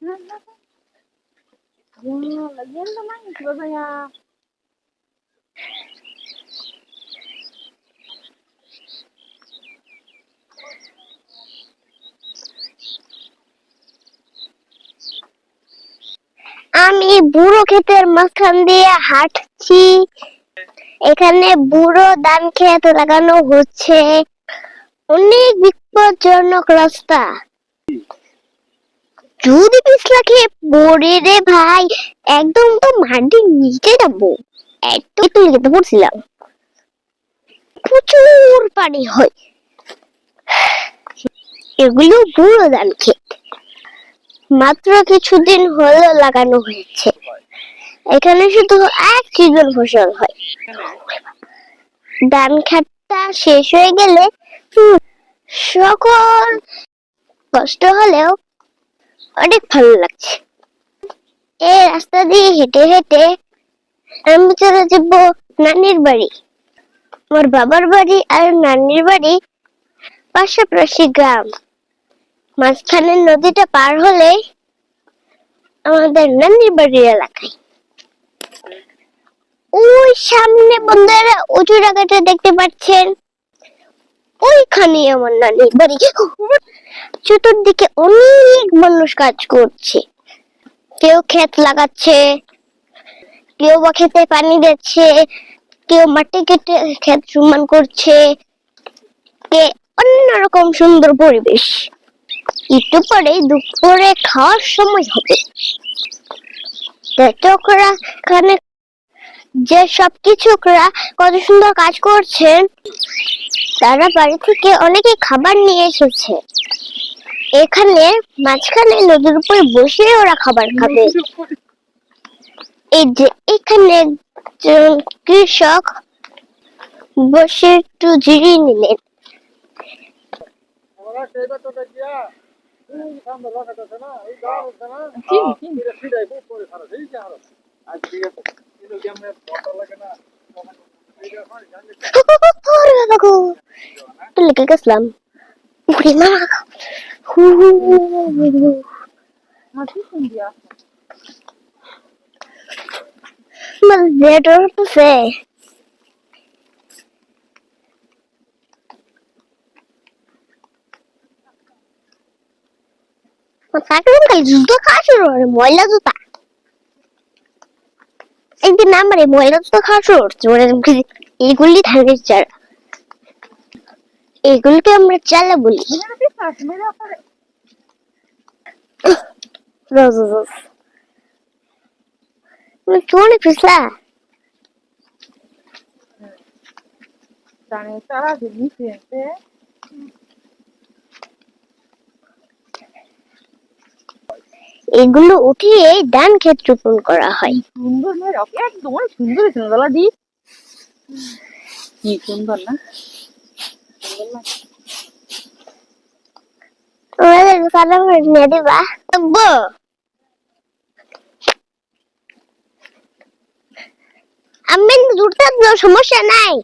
Lagian naman, diba kaya? আমি বুড়ো ক্ষেতের মাঝখান দিয়ে হাঁটছি। এখানে বুড়ো ধান ক্ষেত লাগানো হচ্ছে। অনেক বিপজ্জনক রাস্তা, যদি পিছলা খেয়ে পড়ে রে ভাই, একদম তো মাটির নিচে যাবো। একটু তো যেতে পড়ছিলাম, প্রচুর পানি হয়। এগুলো বুড়ো ধান ক্ষেত, মাত্র কিছুদিন হলো লাগানো হয়েছে। এখানে শুধু এক সিজন ফসল হয়। ধান খেতটা শেষ হয়ে গেলে সকল কষ্ট হলেও অনেক ভালো লাগছে। এই রাস্তা দিয়ে হেঁটে হেঁটে আমি চলে যাব নানির বাড়ি। আমার বাবার বাড়ি আর নানির বাড়ি পাশাপাশি গ্রাম। মাঝখানে নদীটা পার হলে আমাদের নানির বাড়ির এলাকায়। ওই সামনে বন্ধুরা উঁচু জায়গাটা দেখতে পাচ্ছেন, ওইখানে আমার নানির বাড়ি। চতুর্দিকে অনেক মানুষ কাজ করছে, কেউ ক্ষেত লাগাচ্ছে, কেউ বা খেতে পানি দিচ্ছে, কেউ মাটি কেটে ক্ষেত সমান করছে, কে অন্যরকম সুন্দর পরিবেশ। একটু পরে দুপুরে খাওয়ার সময় হবে। এখানে যে সবকিছু কত সুন্দর কাজ করছেন, তারা বাড়ি থেকে অনেকে খাবার নিয়ে এসেছে। এখানে মাঝখানে নদীর উপর বসে ওরা খাবার খাবে। এই যে এখানে একজন কৃষক বসে একটু জিরিয়ে নিলেন। লেগে গেছিলাম। জুতো খাওয়া শুরু করে, ময়লা জুতা। একদিন আমার এই ময়লা জুতো খাওয়া শুরু করছে। এগুলি ধানের চারা, এগুলিকে আমরা চালা বলি। চলে পিছলা এগুলো উঠিয়ে ধান ক্ষেত রোপণ করা হয়। সুন্দর একদম সুন্দর সুন্দর দি কি সুন্দর না? আমি দূরতে সমস্যা নাই।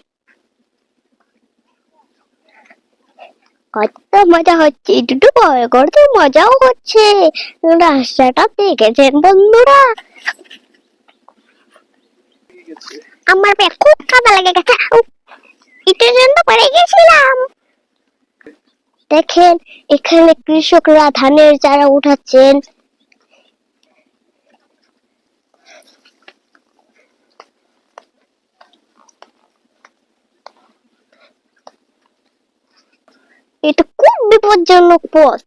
কত মজা হচ্ছে, দুটো ভয় করতে মজাও হচ্ছে। রাস্তাটা দেখেছেন বন্ধুরা? আমার পেট খুব ঠান্ডা লেগে গেছে, ইটের জন্য পড়ে গেছিলাম। দেখেন এখানে কৃষকরা ধানের চারা উঠাচ্ছেন। এটা খুব বিপজ্জনক পথ,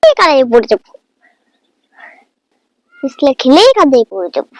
কাদায় পড়ে যাবো, পিছলে খেলেই কাদায় পড়ে যাবো।